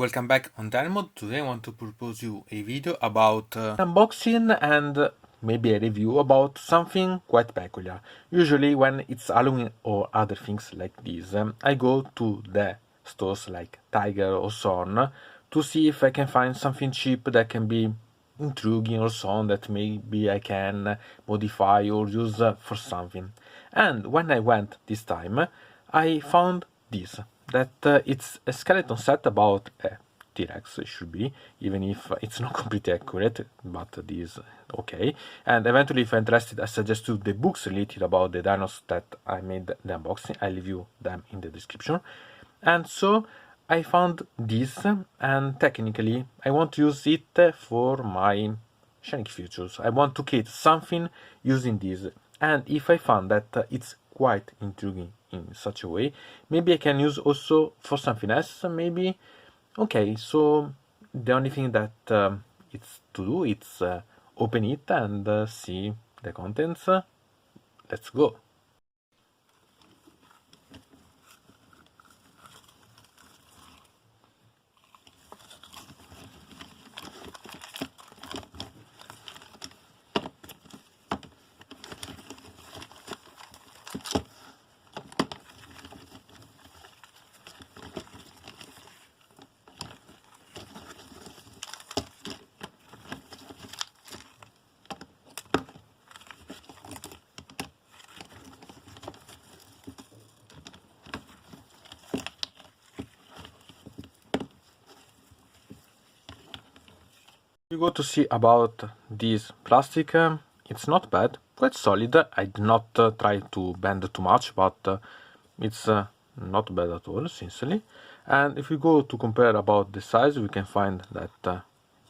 Welcome back on Dynamod. Today I want to propose you a video about unboxing and maybe a review about something quite peculiar. Usually when it's Halloween or other things like this, I go to the stores like Tiger or so on to see if I can find something cheap that can be intriguing or so on that maybe I can modify or use for something. And when I went this time, I found this that it's a skeleton set about a T-Rex, it should be, even if it's not completely accurate, but it is okay. And eventually, if you're interested, I suggest you the books related about the dinos that I made the unboxing. I'll leave you them in the description. And so I found this, and technically I want to use it for my Shiny Futures. I want to create something using this, and if I found that it's quite intriguing in such a way, maybe I can use also for something else, maybe. Okay, so the only thing that it's to do, it's open it and see the contents. Let's go. You go to see about this plastic. It's not bad, quite solid. I did not try to bend too much, but it's not bad at all, sincerely. And if we go to compare about the size, we can find that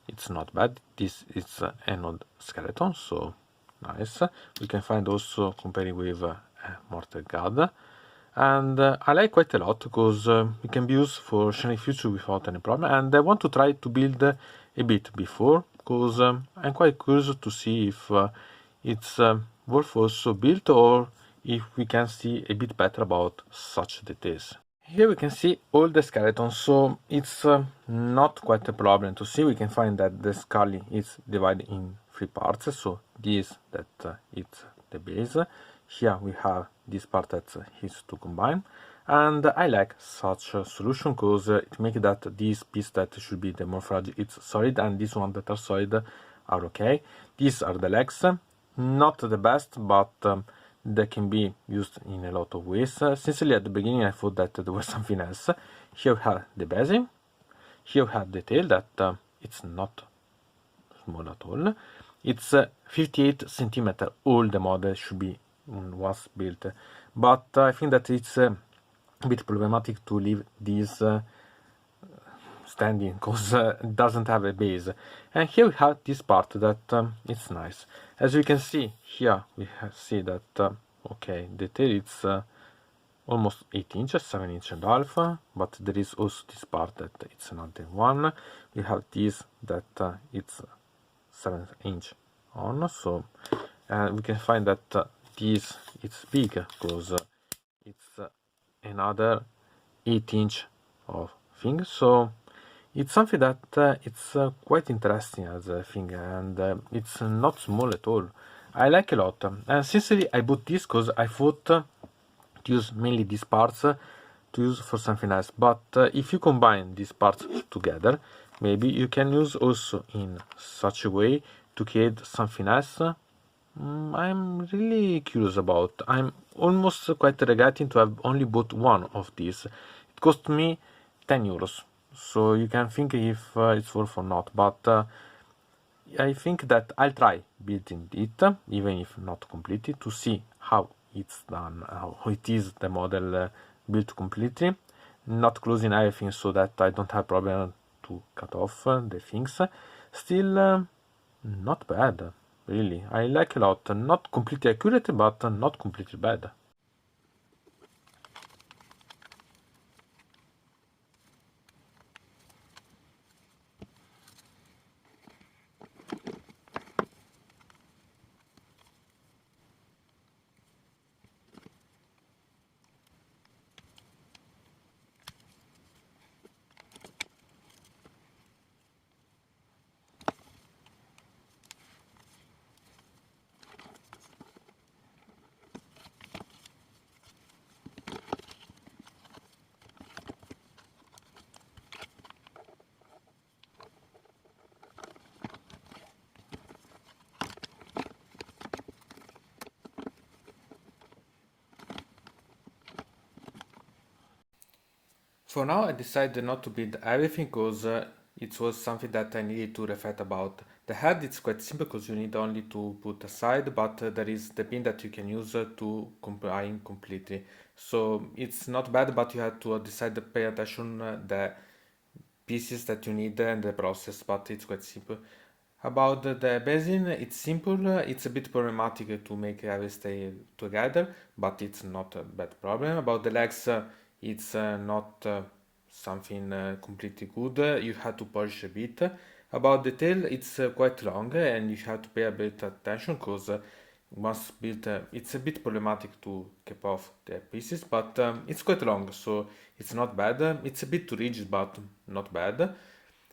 it's not bad. This is an old skeleton, so nice. We can find also comparing with Mortal God. And I like quite a lot because it can be used for Shiny Future without any problem. And I want to try to build a bit before because I'm quite curious to see if it's worth also built or if we can see a bit better about such details. Here we can see all the skeletons, so it's not quite a problem to see. We can find that the skull is divided in three parts, so this that it's the base. Here we have this part that is to combine, and I like such a solution because it makes that this piece that should be the more fragile, it's solid, and this one that are solid are okay. These are the legs, not the best, but they can be used in a lot of ways. Sincerely, at the beginning I thought that there was something else. Here we have the base, here we have the tail that it's not small at all. It's 58 centimeter. All the model should be once built, but I think that it's a bit problematic to leave this standing because it doesn't have a base. And here we have this part that it's nice. As you can see here, we see that okay, the tail is almost 8 inches, 7 inches and a half, but there is also this part that it's another one. We have this that it's 7 inch on, so we can find that this it's big because it's another 8 inch of thing, so it's something that it's quite interesting as a thing, and it's not small at all. I like a lot, and sincerely I bought this because I thought to use mainly these parts to use for something else, but if you combine these parts together, maybe you can use also in such a way to create something else. I'm really curious about. I'm almost quite regretting to have only bought one of these. It cost me 10 euros, so you can think if it's worth or not, but I think that I'll try building it, even if not completely, to see how it's done, how it is the model built completely, not closing everything so that I don't have problem to cut off the things. Still not bad, really. I like a lot. Not completely accurate, but not completely bad. For now, I decided not to build everything because it was something that I needed to reflect about. The head it's quite simple because you need only to put aside, but there is the pin that you can use to combine completely. So it's not bad, but you have to decide to pay attention the pieces that you need in the process, but it's quite simple. About the basin, it's simple. It's a bit problematic to make everything stay together, but it's not a bad problem. About the legs, it's not something completely good. You have to polish a bit. About the tail, it's quite long and you have to pay a bit attention because once built, it's a bit problematic to keep off the pieces, but it's quite long, so it's not bad. It's a bit too rigid, but not bad.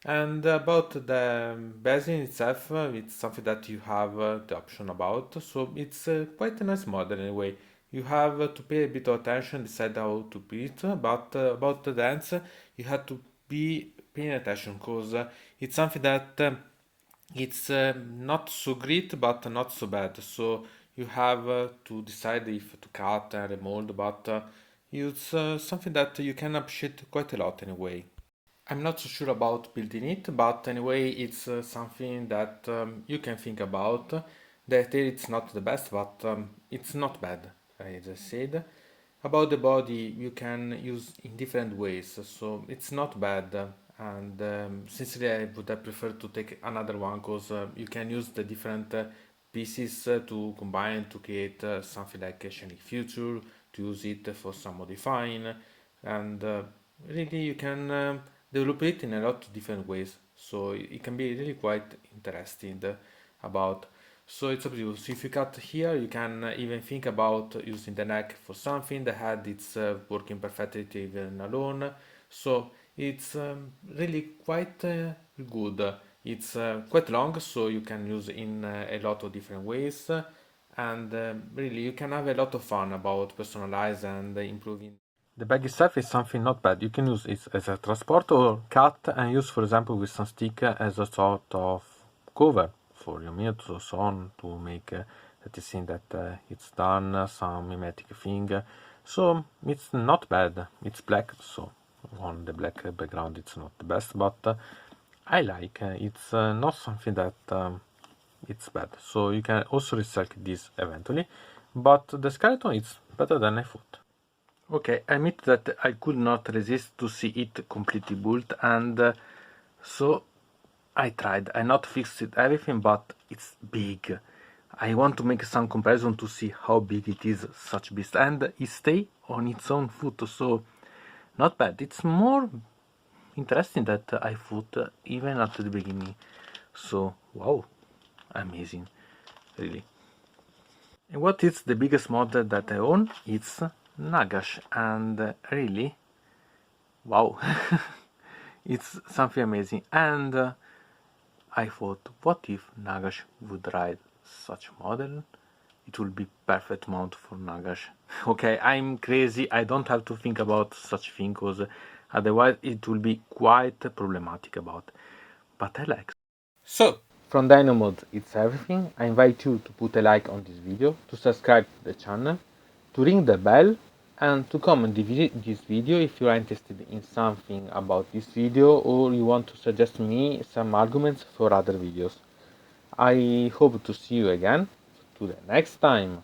And about the basin itself, it's something that you have the option about, so it's quite a nice model anyway. You have to pay a bit of attention, decide how to build it, but about the dance, you have to be paying attention because it's something that it's not so great but not so bad. So you have to decide if to cut and remold, but it's something that you can appreciate quite a lot anyway. I'm not so sure about building it, but anyway, it's something that you can think about. The tail it's not the best, but it's not bad, as I said. About the body, you can use in different ways, so it's not bad. And sincerely, I would have preferred to take another one because you can use the different pieces to combine to create something like a shiny future, to use it for some modifying, and really you can develop it in a lot of different ways. So it can be really quite interesting about. So it's up to you. So if you cut here, you can even think about using the neck for something. The head it's working perfectly even alone. So it's really quite good. It's quite long, so you can use in a lot of different ways, and really you can have a lot of fun about personalize and improving. The bag itself is something not bad. You can use it as a transport or cut and use, for example, with some stick as a sort of cover for your meat or so on to make that you see that it's done some mimetic thing. So it's not bad. It's black, so on the black background it's not the best, but I like. It's not something that it's bad. So you can also recycle this eventually, but the skeleton is better than I thought. Okay, I admit that I could not resist to see it completely built, and so I tried. I not fixed it everything, but it's big. I want to make some comparison to see how big it is, such beast, and it stay on its own foot, so not bad. It's more interesting that I thought even at the beginning. So wow, amazing, really. And what is the biggest model that I own? It's Nagash, and really, wow, it's something amazing. And I thought, what if Nagash would ride such model? It will be perfect mount for Nagash. Okay, I'm crazy. I don't have to think about such thing because otherwise it will be quite problematic about. But I like. So, from Dino Mode, it's everything. I invite you to put a like on this video, to subscribe to the channel, to ring the bell, and to comment this video if you are interested in something about this video or you want to suggest me some arguments for other videos. I hope to see you again to the next time.